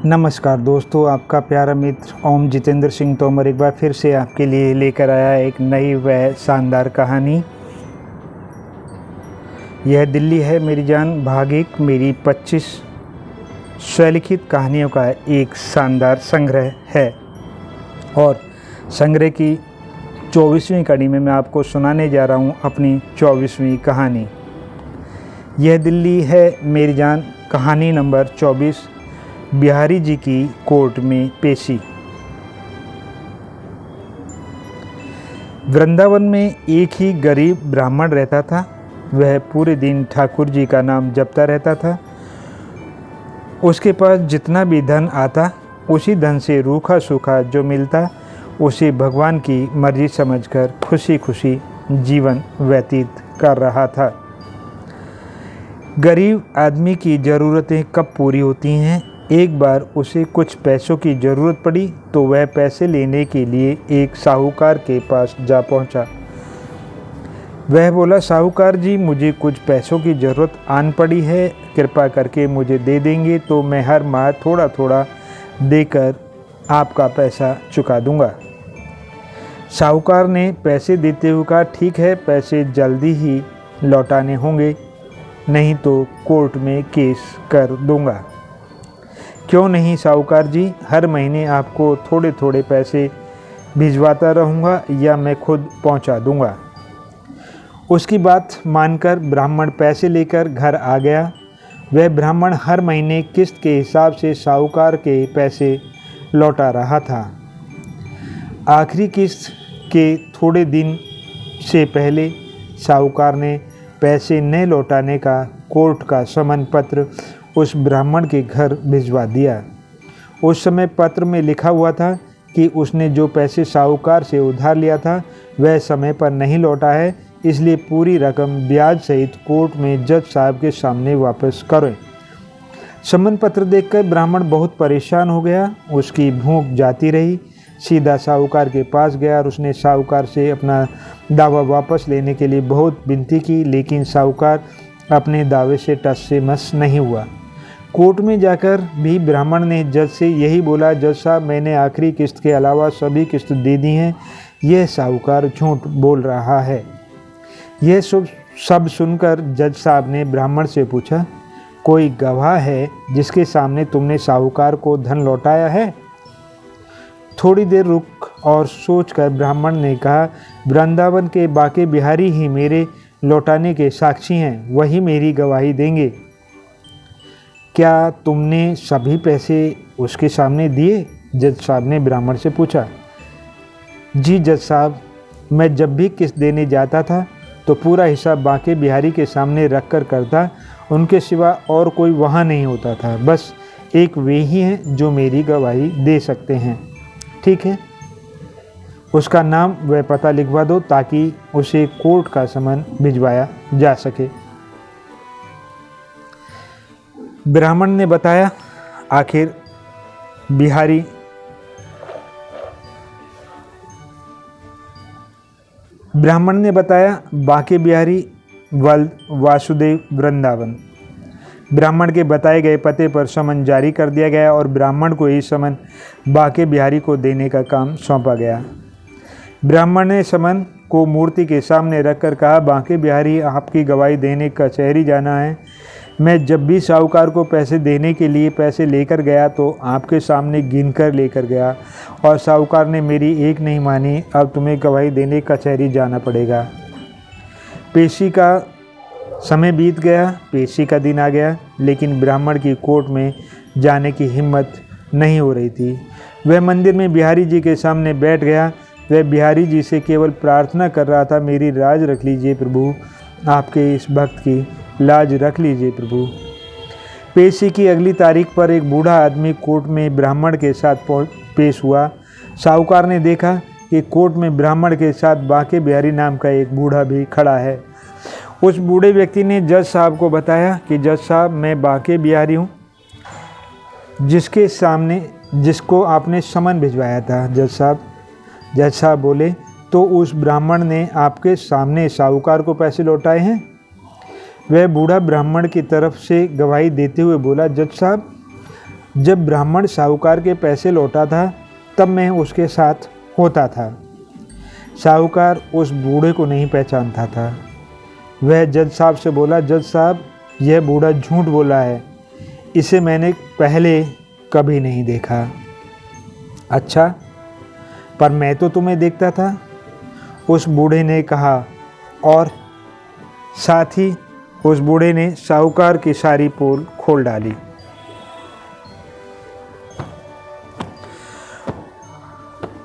नमस्कार दोस्तों, आपका प्यारा मित्र ओम जितेंद्र सिंह तोमर एक बार फिर से आपके लिए लेकर आया एक नई व शानदार कहानी। यह दिल्ली है मेरी जान भाग एक मेरी 25 स्वलिखित कहानियों का एक शानदार संग्रह है और संग्रह की 24वीं कड़ी में मैं आपको सुनाने जा रहा हूँ अपनी 24वीं कहानी। यह दिल्ली है मेरी जान कहानी नंबर 24, बिहारी जी की कोर्ट में पेशी। वृंदावन में एक ही गरीब ब्राह्मण रहता था। वह पूरे दिन ठाकुर जी का नाम जपता रहता था। उसके पास जितना भी धन आता उसी धन से रूखा सूखा जो मिलता उसे भगवान की मर्जी समझकर खुशी खुशी जीवन व्यतीत कर रहा था। गरीब आदमी की ज़रूरतें कब पूरी होती हैं? एक बार उसे कुछ पैसों की ज़रूरत पड़ी तो वह पैसे लेने के लिए एक साहूकार के पास जा पहुंचा। वह बोला, साहूकार जी, मुझे कुछ पैसों की ज़रूरत आन पड़ी है, कृपा करके मुझे दे देंगे तो मैं हर माह थोड़ा थोड़ा देकर आपका पैसा चुका दूंगा। साहूकार ने पैसे देते हुए कहा, ठीक है, पैसे जल्दी ही लौटाने होंगे, नहीं तो कोर्ट में केस कर दूंगा। क्यों नहीं साहूकार जी, हर महीने आपको थोड़े थोड़े पैसे भिजवाता रहूँगा या मैं खुद पहुँचा दूँगा। उसकी बात मानकर ब्राह्मण पैसे लेकर घर आ गया। वह ब्राह्मण हर महीने किस्त के हिसाब से साहूकार के पैसे लौटा रहा था। आखिरी किस्त के थोड़े दिन से पहले साहूकार ने पैसे न लौटाने का कोर्ट का समन पत्र उस ब्राह्मण के घर भिजवा दिया। उस समय पत्र में लिखा हुआ था कि उसने जो पैसे साहूकार से उधार लिया था वह समय पर नहीं लौटा है, इसलिए पूरी रकम ब्याज सहित कोर्ट में जज साहब के सामने वापस करें। समन पत्र देखकर ब्राह्मण बहुत परेशान हो गया। उसकी भूख जाती रही। सीधा साहूकार के पास गया और उसने साहूकार से अपना दावा वापस लेने के लिए बहुत विनती की, लेकिन साहूकार अपने दावे से टस से मस नहीं हुआ। कोर्ट में जाकर भी ब्राह्मण ने जज से यही बोला, जज साहब, मैंने आखिरी किस्त के अलावा सभी किस्त दे दी हैं, यह साहूकार झूठ बोल रहा है। यह सब सुनकर जज साहब ने ब्राह्मण से पूछा, कोई गवाह है जिसके सामने तुमने साहूकार को धन लौटाया है? थोड़ी देर रुक और सोचकर ब्राह्मण ने कहा, वृंदावन के बाके बिहारी ही मेरे लौटाने के साक्षी हैं, वही मेरी गवाही देंगे। क्या तुमने सभी पैसे उसके सामने दिए? जज साहब ने ब्राह्मण से पूछा। जी जज साहब, मैं जब भी किस्त देने जाता था तो पूरा हिसाब बाके बिहारी के सामने रख कर करता, उनके सिवा और कोई वहाँ नहीं होता था, बस एक वे ही हैं जो मेरी गवाही दे सकते हैं। ठीक है, उसका नाम व पता लिखवा दो ताकि उसे कोर्ट का समन भिजवाया जा सके। ब्राह्मण ने बताया। आखिर ब्राह्मण ने बताया, बाके बिहारी वल्द वासुदेव वृंदावन। ब्राह्मण के बताए गए पते पर समन जारी कर दिया गया और ब्राह्मण को ही समन बाके बिहारी को देने का काम सौंपा गया। ब्राह्मण ने समन को मूर्ति के सामने रखकर कहा, बाके बिहारी, आपकी गवाही देने कचहरी जाना है। मैं जब भी साहूकार को पैसे देने के लिए पैसे लेकर गया तो आपके सामने गिनकर लेकर गया और साहूकार ने मेरी एक नहीं मानी। अब तुम्हें गवाही देने कचहरी जाना पड़ेगा। पेशी का समय बीत गया। पेशी का दिन आ गया, लेकिन ब्राह्मण की कोर्ट में जाने की हिम्मत नहीं हो रही थी। वह मंदिर में बिहारी जी के सामने बैठ गया। वह बिहारी जी से केवल प्रार्थना कर रहा था, मेरी लाज रख लीजिए प्रभु, आपके इस भक्त की लाज रख लीजिए प्रभु। पेशी की अगली तारीख पर एक बूढ़ा आदमी कोर्ट में ब्राह्मण के साथ पेश हुआ। साहूकार ने देखा कि कोर्ट में ब्राह्मण के साथ बाके बिहारी नाम का एक बूढ़ा भी खड़ा है। उस बूढ़े व्यक्ति ने जज साहब को बताया कि जज साहब, मैं बाके बिहारी हूँ जिसको आपने समन भिजवाया था। जज साहब बोले, तो उस ब्राह्मण ने आपके सामने साहूकार को पैसे लौटाए हैं? वह बूढ़ा ब्राह्मण की तरफ से गवाही देते हुए बोला, जज साहब, जब ब्राह्मण साहूकार के पैसे लौटा था तब मैं उसके साथ होता था। साहूकार उस बूढ़े को नहीं पहचानता था। वह जज साहब से बोला, जज साहब, यह बूढ़ा झूठ बोला है, इसे मैंने पहले कभी नहीं देखा। अच्छा, पर मैं तो तुम्हें देखता था, उस बूढ़े ने कहा, और साथ ही उस बूढ़े ने साहूकार की सारी पोल खोल डाली।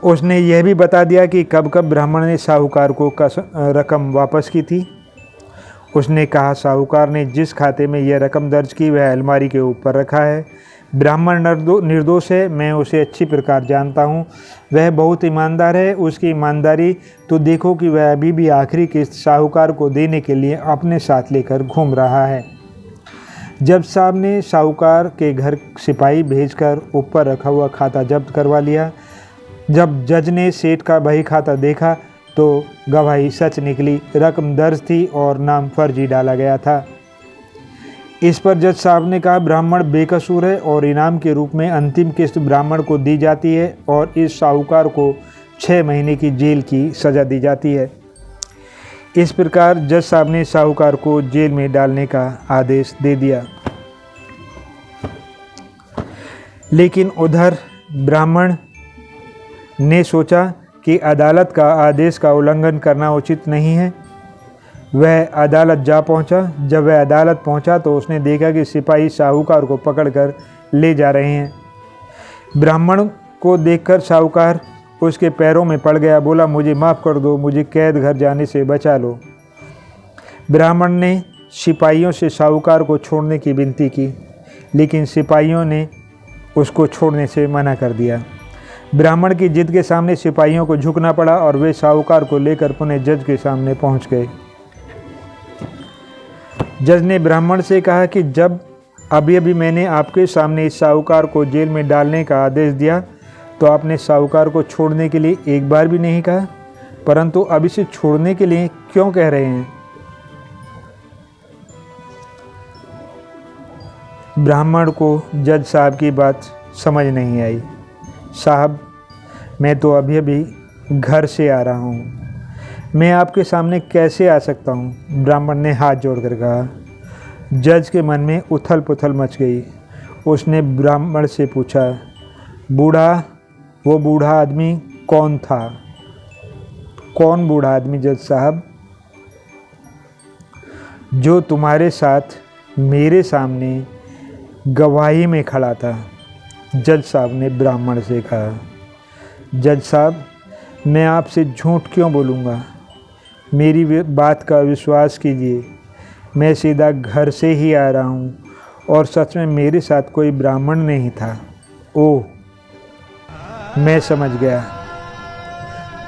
उसने यह भी बता दिया कि कब कब ब्राह्मण ने साहूकार को रकम वापस की थी। उसने कहा, साहूकार ने जिस खाते में यह रकम दर्ज की वह अलमारी के ऊपर रखा है। ब्राह्मण निर्दोष है, मैं उसे अच्छी प्रकार जानता हूँ। वह बहुत ईमानदार है। उसकी ईमानदारी तो देखो कि वह अभी भी आखिरी किस्त साहूकार को देने के लिए अपने साथ लेकर घूम रहा है। जज साहब ने साहूकार के घर सिपाही भेजकर ऊपर रखा हुआ खाता जब्त करवा लिया। जब जज ने सेठ का बही खाता देखा तो गवाही सच निकली, रकम दर्ज थी और नाम फर्जी डाला गया था। इस पर जज साहब ने कहा, ब्राह्मण बेकसूर है और इनाम के रूप में अंतिम किस्त ब्राह्मण को दी जाती है और इस साहूकार को 6 महीने की जेल की सज़ा दी जाती है। इस प्रकार जज साहब ने साहूकार को जेल में डालने का आदेश दे दिया। लेकिन उधर ब्राह्मण ने सोचा कि अदालत का आदेश का उल्लंघन करना उचित नहीं है। वह अदालत जा पहुंचा। जब वह अदालत पहुंचा तो उसने देखा कि सिपाही साहूकार को पकड़कर ले जा रहे हैं। ब्राह्मण को देखकर साहूकार उसके पैरों में पड़ गया, बोला, मुझे माफ़ कर दो, मुझे कैद घर जाने से बचा लो। ब्राह्मण ने सिपाहियों से साहूकार को छोड़ने की विनती की, लेकिन सिपाहियों ने उसको छोड़ने से मना कर दिया। ब्राह्मण की जिद के सामने सिपाहियों को झुकना पड़ा और वे साहूकार को लेकर पुनः जज के सामने पहुंच गए। जज ने ब्राह्मण से कहा कि जब अभी अभी मैंने आपके सामने इस साहूकार को जेल में डालने का आदेश दिया तो आपने साहूकार को छोड़ने के लिए एक बार भी नहीं कहा, परंतु अब इसे छोड़ने के लिए क्यों कह रहे हैं? ब्राह्मण को जज साहब की बात समझ नहीं आई। साहब, मैं तो अभी अभी घर से आ रहा हूँ, मैं आपके सामने कैसे आ सकता हूँ? ब्राह्मण ने हाथ जोड़कर कहा। जज के मन में उथल पुथल मच गई। उसने ब्राह्मण से पूछा, वो बूढ़ा आदमी कौन था? कौन बूढ़ा आदमी जज साहब? जो तुम्हारे साथ मेरे सामने गवाही में खड़ा था, जज साहब ने ब्राह्मण से कहा। जज साहब, मैं आपसे झूठ क्यों बोलूँगा? मेरी बात का विश्वास कीजिए, मैं सीधा घर से ही आ रहा हूँ और सच में मेरे साथ कोई ब्राह्मण नहीं था। ओह, मैं समझ गया।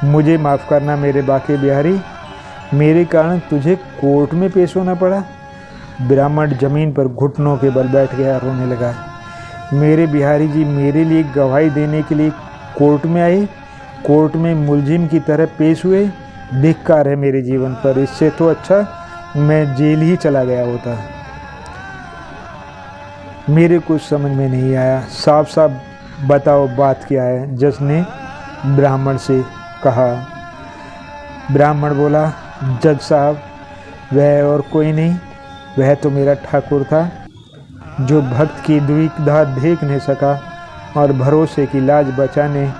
मुझे माफ़ करना मेरे बाके बिहारी, मेरे कारण तुझे कोर्ट में पेश होना पड़ा। ब्राह्मण जमीन पर घुटनों के बल बैठ गया, रोने लगा। मेरे बिहारी जी मेरे लिए गवाही देने के लिए कोर्ट में आए, कोर्ट में मुलजिम की तरह पेश हुए। धिक्कार है मेरे जीवन पर, इससे तो अच्छा मैं जेल ही चला गया होता। मेरे कुछ समझ में नहीं आया, साफ साफ बताओ बात क्या है? जज ने ब्राह्मण से कहा। ब्राह्मण बोला, जज साहब, वह और कोई नहीं, वह तो मेरा ठाकुर था जो भक्त की दुविधा देख नहीं सका और भरोसे की लाज बचाने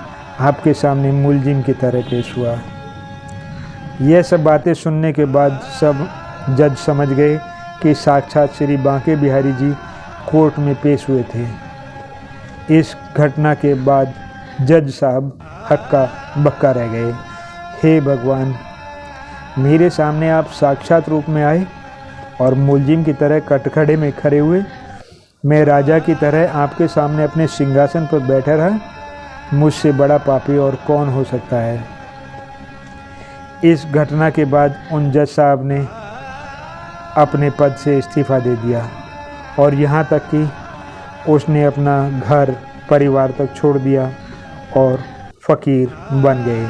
आपके सामने मुलजिम की तरह पेश हुआ। यह सब बातें सुनने के बाद सब जज समझ गए कि साक्षात श्री बांके बिहारी जी कोर्ट में पेश हुए थे। इस घटना के बाद जज साहब हक्का बक्का रह गए। हे भगवान, मेरे सामने आप साक्षात रूप में आए और मुलजिम की तरह कटघरे में खड़े हुए। मैं राजा की तरह आपके सामने अपने सिंहासन पर बैठा रहा। मुझसे बड़ा पापी और कौन हो सकता है? इस घटना के बाद उन जज साहब ने अपने पद से इस्तीफ़ा दे दिया और यहाँ तक कि उसने अपना घर परिवार तक छोड़ दिया और फ़कीर बन गए।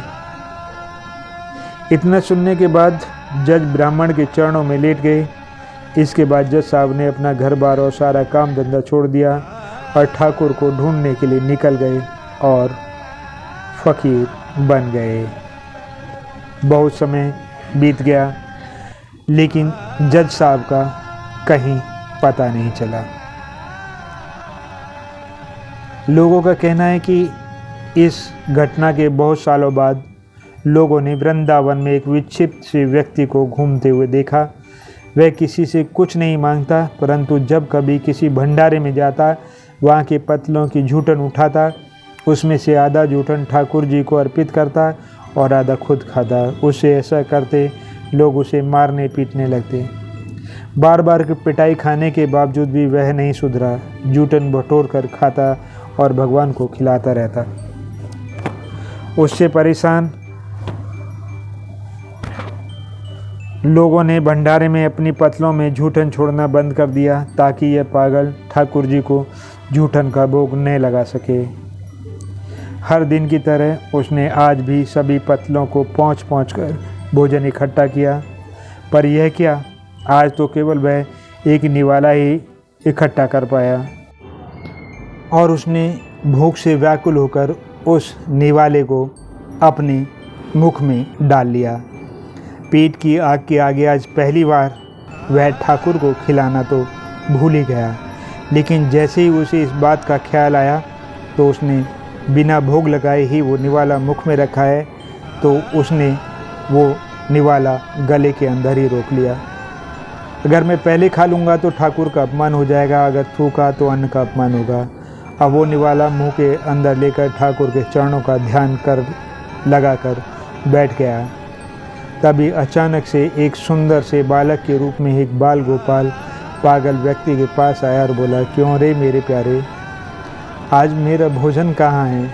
इतना सुनने के बाद जज ब्राह्मण के चरणों में लेट गए। इसके बाद जज साहब ने अपना घर बार और सारा काम धंधा छोड़ दिया और ठाकुर को ढूंढने के लिए निकल गए और फ़कीर बन गए। बहुत समय बीत गया लेकिन जज साहब का कहीं पता नहीं चला। लोगों का कहना है कि इस घटना के बहुत सालों बाद लोगों ने वृंदावन में एक विक्षिप्त से व्यक्ति को घूमते हुए देखा। वह किसी से कुछ नहीं मांगता, परंतु जब कभी किसी भंडारे में जाता, वहाँ के पतलों की जूठन उठाता, उसमें से आधा जूठन ठाकुर जी को अर्पित करता और आधा खुद खाता। उसे ऐसा करते लोग उसे मारने पीटने लगते। बार बार पिटाई खाने के बावजूद भी वह नहीं सुधरा। जूठन बटोर कर खाता और भगवान को खिलाता रहता। उससे परेशान लोगों ने भंडारे में अपनी पतलों में जूठन छोड़ना बंद कर दिया ताकि यह पागल ठाकुर जी को जूठन का भोग न लगा सके। हर दिन की तरह उसने आज भी सभी पतलों को पहुँच कर भोजन इकट्ठा किया, पर यह क्या, आज तो केवल वह एक निवाला ही इकट्ठा कर पाया और उसने भूख से व्याकुल होकर उस निवाले को अपने मुख में डाल लिया। पेट की आग के आगे आज पहली बार वह ठाकुर को खिलाना तो भूल ही गया, लेकिन जैसे ही उसे इस बात का ख्याल आया तो उसने बिना भोग लगाए ही वो निवाला मुख में रखा है, तो उसने वो निवाला गले के अंदर ही रोक लिया। अगर मैं पहले खा लूँगा तो ठाकुर का अपमान हो जाएगा, अगर थूका तो अन्न का अपमान होगा। अब वो निवाला मुंह के अंदर लेकर ठाकुर के चरणों का ध्यान लगाकर बैठ गया। तभी अचानक से एक सुंदर से बालक के रूप में एक बाल गोपाल पागल व्यक्ति के पास आया और बोला, क्यों रे मेरे प्यारे, आज मेरा भोजन कहाँ है?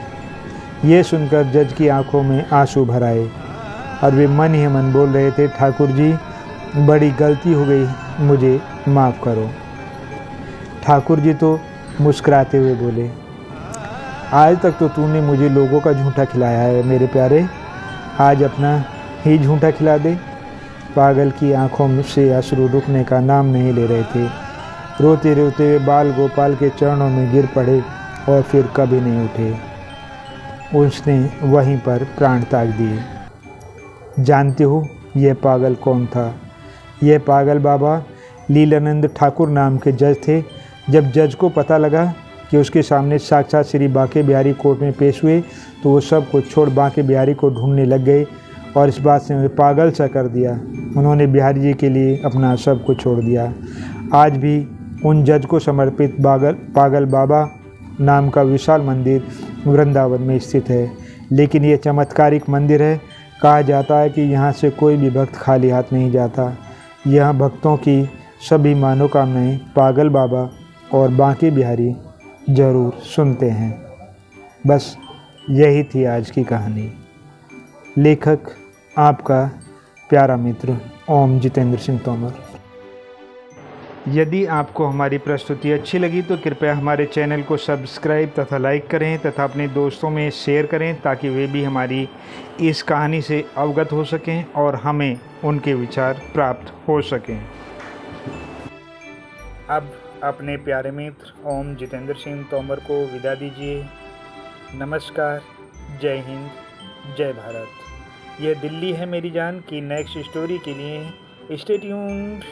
ये सुनकर जज की आंखों में आंसू भर आए और वे मन ही मन बोल रहे थे, ठाकुर जी बड़ी गलती हो गई, मुझे माफ़ करो। ठाकुर जी तो मुस्कुराते हुए बोले, आज तक तो तूने मुझे लोगों का झूठा खिलाया है मेरे प्यारे, आज अपना ही झूठा खिला दे। पागल की आंखों से अश्रु रुकने का नाम नहीं ले रहे थे। रोते रोते वे बाल गोपाल के चरणों में गिर पड़े और फिर कभी नहीं उठे। उसने वहीं पर प्राण त्याग दिए। जानते हो यह पागल कौन था? यह पागल बाबा लीलानंद ठाकुर नाम के जज थे। जब जज को पता लगा कि उसके सामने साक्षात श्री बांके बिहारी कोर्ट में पेश हुए तो वो सब कुछ छोड़ बांके बिहारी को ढूंढने लग गए और इस बात से उन्हें पागल सा कर दिया। उन्होंने बिहारी जी के लिए अपना सब कुछ छोड़ दिया। आज भी उन जज को समर्पित पागल बाबा नाम का विशाल मंदिर वृंदावन में स्थित है, लेकिन ये चमत्कारिक मंदिर है। कहा जाता है कि यहाँ से कोई भी भक्त खाली हाथ नहीं जाता। यहाँ भक्तों की सभी मनोकामनाएं पागल बाबा और बांके बिहारी ज़रूर सुनते हैं। बस यही थी आज की कहानी। लेखक आपका प्यारा मित्र ओम जितेंद्र सिंह तोमर। यदि आपको हमारी प्रस्तुति अच्छी लगी तो कृपया हमारे चैनल को सब्सक्राइब तथा लाइक करें तथा अपने दोस्तों में शेयर करें ताकि वे भी हमारी इस कहानी से अवगत हो सकें और हमें उनके विचार प्राप्त हो सकें। अब अपने प्यारे मित्र ओम जितेंद्र सिंह तोमर को विदा दीजिए। नमस्कार, जय हिंद, जय भारत। यह दिल्ली है मेरी जान की नेक्स्ट स्टोरी के लिए स्टे ट्यून्ड।